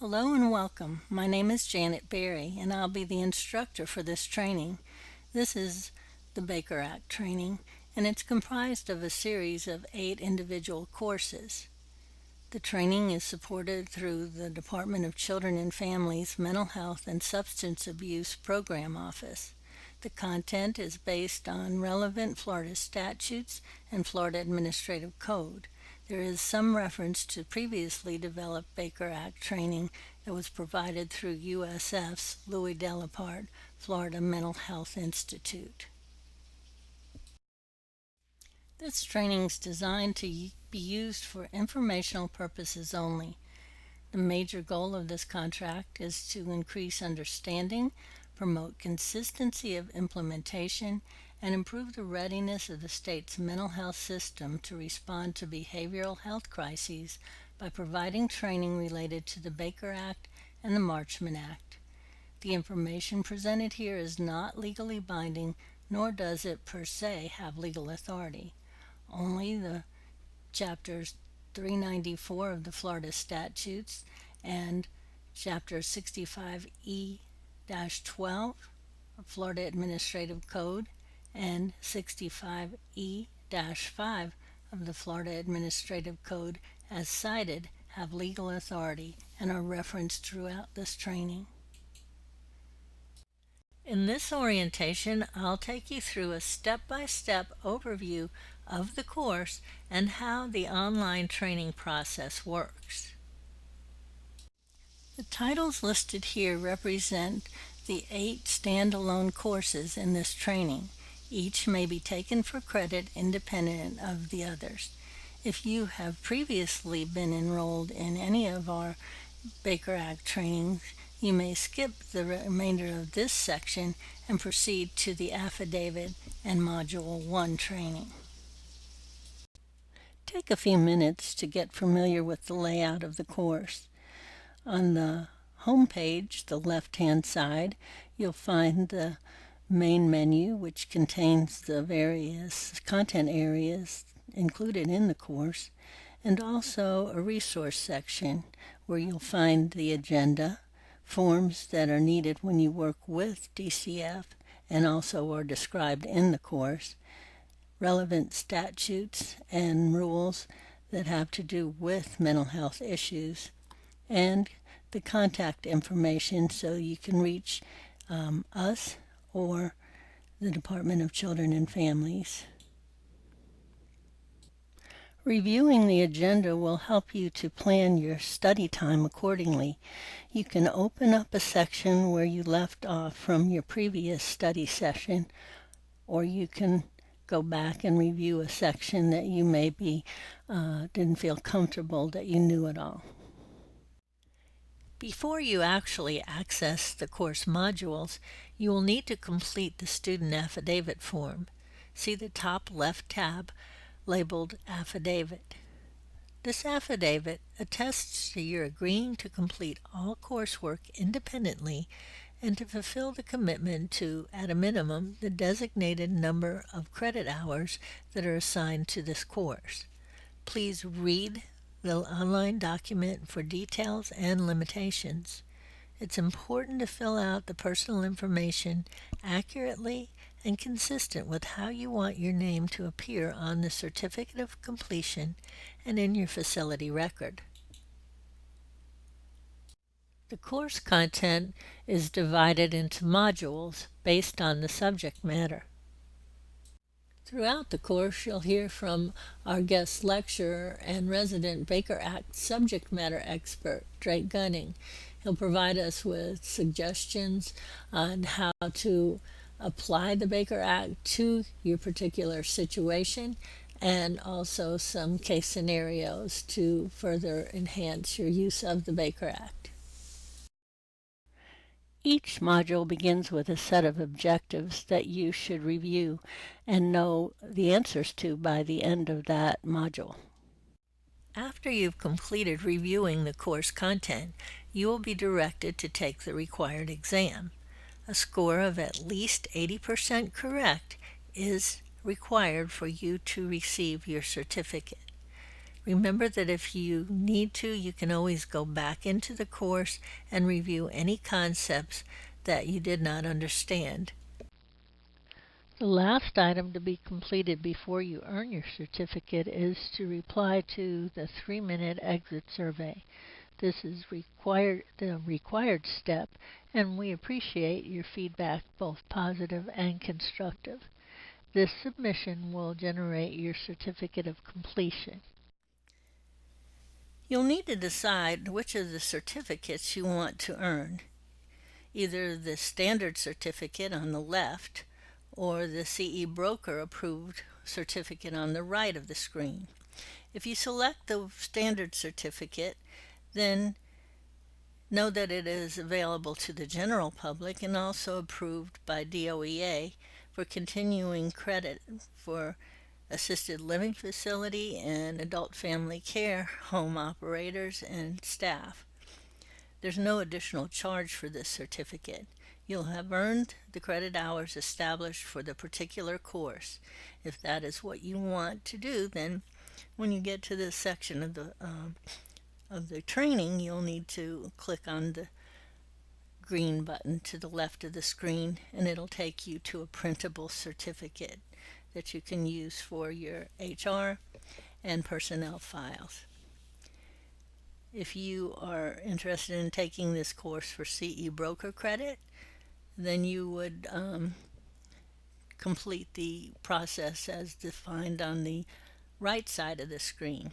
Hello and welcome. My name is Janet Berry and I'll be the instructor for this training. This is the Baker Act training and it's comprised of a series of 8 individual courses. The training is supported through the Department of Children and Families Mental Health and Substance Abuse Program Office. The content is based on relevant Florida statutes and Florida Administrative Code. There is some reference to previously developed Baker Act training that was provided through USF's Louis Delapart Florida Mental Health Institute. This training is designed to be used for informational purposes only. The major goal of this contract is to increase understanding, promote consistency of implementation, and improve the readiness of the state's mental health system to respond to behavioral health crises by providing training related to the Baker Act and the Marchman Act. The information presented here is not legally binding, nor does it per se have legal authority. Only the chapters 394 of the Florida statutes and chapter 65E-12 of Florida Administrative Code and 65E-5 of the Florida Administrative Code as cited have legal authority and are referenced throughout this training. In this orientation, I'll take you through a step-by-step overview of the course and how the online training process works. The titles listed here represent the 8 standalone courses in this training. Each may be taken for credit independent of the others. If you have previously been enrolled in any of our Baker Act trainings, you may skip the remainder of this section and proceed to the Affidavit and Module 1 training. Take a few minutes to get familiar with the layout of the course. On the home page, the left-hand side, you'll find the main menu, which contains the various content areas included in the course, and also a resource section where you'll find the agenda, forms that are needed when you work with DCF and also are described in the course, relevant statutes and rules that have to do with mental health issues, and the contact information so you can reach us or the Department of Children and Families. Reviewing the agenda will help you to plan your study time accordingly. You can open up a section where you left off from your previous study session, or you can go back and review a section that you maybe didn't feel comfortable that you knew it all. Before you actually access the course modules, you will need to complete the student affidavit form. See the top left tab labeled Affidavit. This affidavit attests to your agreeing to complete all coursework independently and to fulfill the commitment to, at a minimum, the designated number of credit hours that are assigned to this course. Please read the online document for details and limitations. It's important to fill out the personal information accurately and consistent with how you want your name to appear on the certificate of completion and in your facility record. The course content is divided into modules based on the subject matter. Throughout the course, you'll hear from our guest lecturer and resident Baker Act subject matter expert, Drake Gunning. He'll provide us with suggestions on how to apply the Baker Act to your particular situation and also some case scenarios to further enhance your use of the Baker Act. Each module begins with a set of objectives that you should review and know the answers to by the end of that module. After you've completed reviewing the course content, you will be directed to take the required exam. A score of at least 80% correct is required for you to receive your certificate. Remember that if you need to, you can always go back into the course and review any concepts that you did not understand. The last item to be completed before you earn your certificate is to reply to the 3-minute exit survey. This is the required step, and we appreciate your feedback, both positive and constructive. This submission will generate your certificate of completion. You'll need to decide which of the certificates you want to earn, either the standard certificate on the left or the CE Broker approved certificate on the right of the screen. If you select the standard certificate, then know that it is available to the general public and also approved by DOEA for continuing credit for assisted living facility and adult family care home operators and staff. There's no additional charge for this certificate. You'll have earned the credit hours established for the particular course. If that is what you want to do, then when you get to this section of the training, you'll need to click on the green button to the left of the screen, and it'll take you to a printable certificate that you can use for your HR and personnel files. If you are interested in taking this course for CE Broker credit, then you would complete the process as defined on the right side of the screen.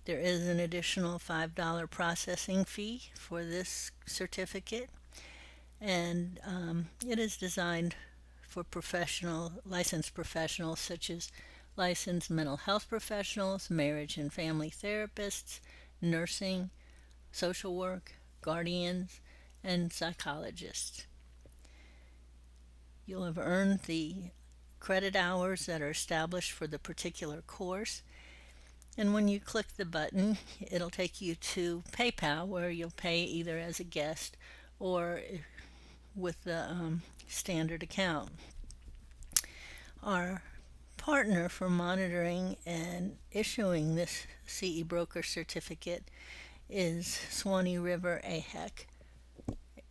There is an additional $5 processing fee for this certificate, and it is designed for licensed professionals such as licensed mental health professionals, marriage and family therapists, nursing, social work, guardians, and psychologists. You'll have earned the credit hours that are established for the particular course, and when you click the button, it'll take you to PayPal, where you'll pay either as a guest or with the standard account. Our partner for monitoring and issuing this CE Broker certificate is Swanee River AHEC,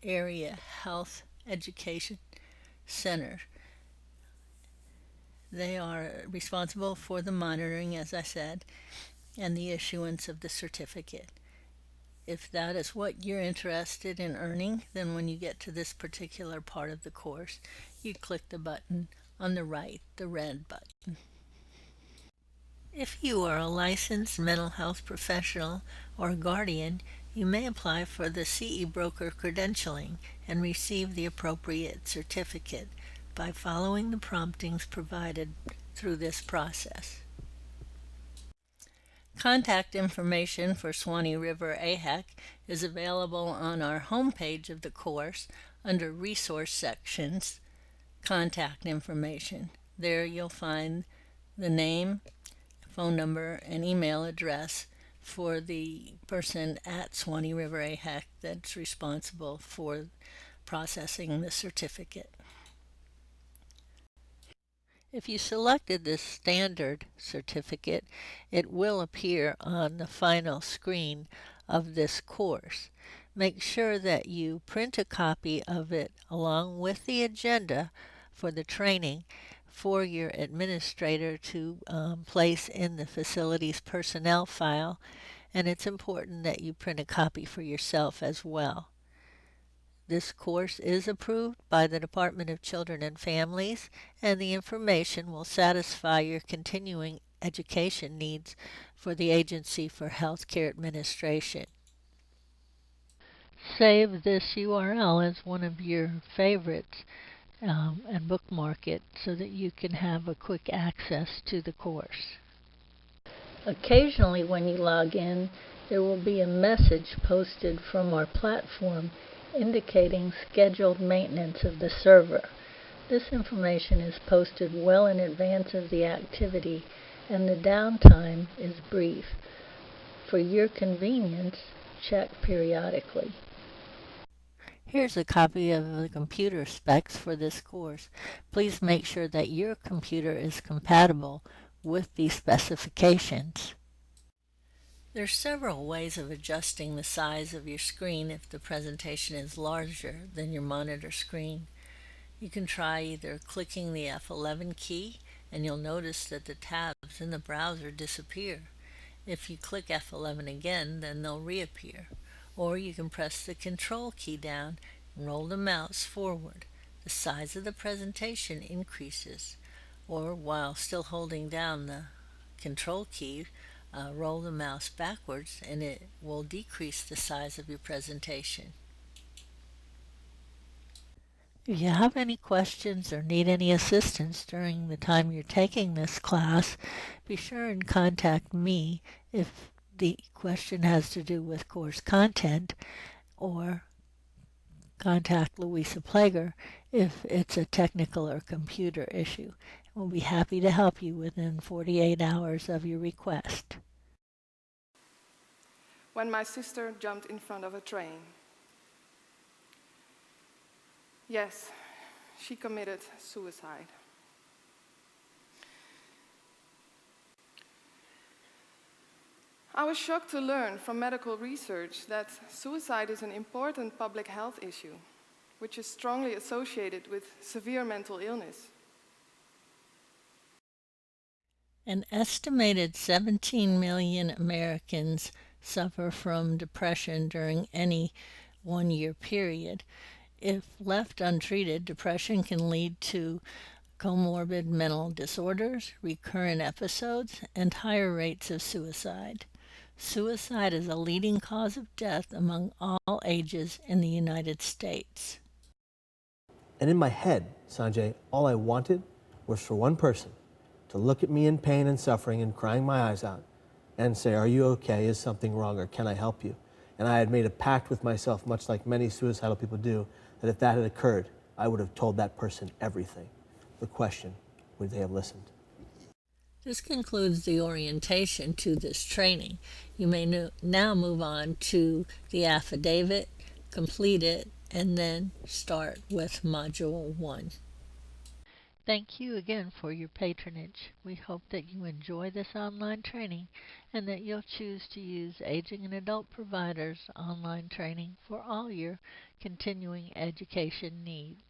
Area Health Education Center. They are responsible for the monitoring, as I said, and the issuance of the certificate. If that is what you're interested in earning, then when you get to this particular part of the course, you click the button on the right, the red button. If you are a licensed mental health professional or guardian, you may apply for the CE Broker credentialing and receive the appropriate certificate by following the promptings provided through this process. Contact information for Swanee River AHEC is available on our homepage of the course under Resource Sections, Contact Information. There you'll find the name, phone number, and email address for the person at Swanee River AHEC that's responsible for processing the certificate. If you selected the standard certificate, it will appear on the final screen of this course. Make sure that you print a copy of it along with the agenda for the training for your administrator to place in the facility's personnel file, and it's important that you print a copy for yourself as well. This course is approved by the Department of Children and Families, and the information will satisfy your continuing education needs for the Agency for Healthcare Administration. Save this URL as one of your favorites and bookmark it so that you can have a quick access to the course. Occasionally when you log in, there will be a message posted from our platform indicating scheduled maintenance of the server. This information is posted well in advance of the activity, and the downtime is brief. For your convenience, check periodically. Here's a copy of the computer specs for this course. Please make sure that your computer is compatible with these specifications. There's several ways of adjusting the size of your screen if the presentation is larger than your monitor screen. You can try either clicking the F11 key and you'll notice that the tabs in the browser disappear. If you click F11 again, then they'll reappear. Or you can press the Control key down and roll the mouse forward. The size of the presentation increases. Or while still holding down the Control key, roll the mouse backwards and it will decrease the size of your presentation. If you have any questions or need any assistance during the time you're taking this class, be sure and contact me if the question has to do with course content, or contact Louisa Plager if it's a technical or computer issue. We'll be happy to help you within 48 hours of your request. When my sister jumped in front of a train. Yes, she committed suicide. I was shocked to learn from medical research that suicide is an important public health issue, which is strongly associated with severe mental illness. An estimated 17 million Americans suffer from depression during any 1-year period. If left untreated, depression can lead to comorbid mental disorders, recurrent episodes, and higher rates of suicide. Suicide is a leading cause of death among all ages in the United States. And in my head, Sanjay, all I wanted was for one person to look at me in pain and suffering and crying my eyes out and say, "Are you okay? Is something wrong? Or can I help you?" And I had made a pact with myself, much like many suicidal people do, that if that had occurred, I would have told that person everything. The question, would they have listened? This concludes the orientation to this training. You may now move on to the affidavit, complete it, and then start with Module 1. Thank you again for your patronage. We hope that you enjoy this online training and that you'll choose to use Aging and Adult Providers online training for all your continuing education needs.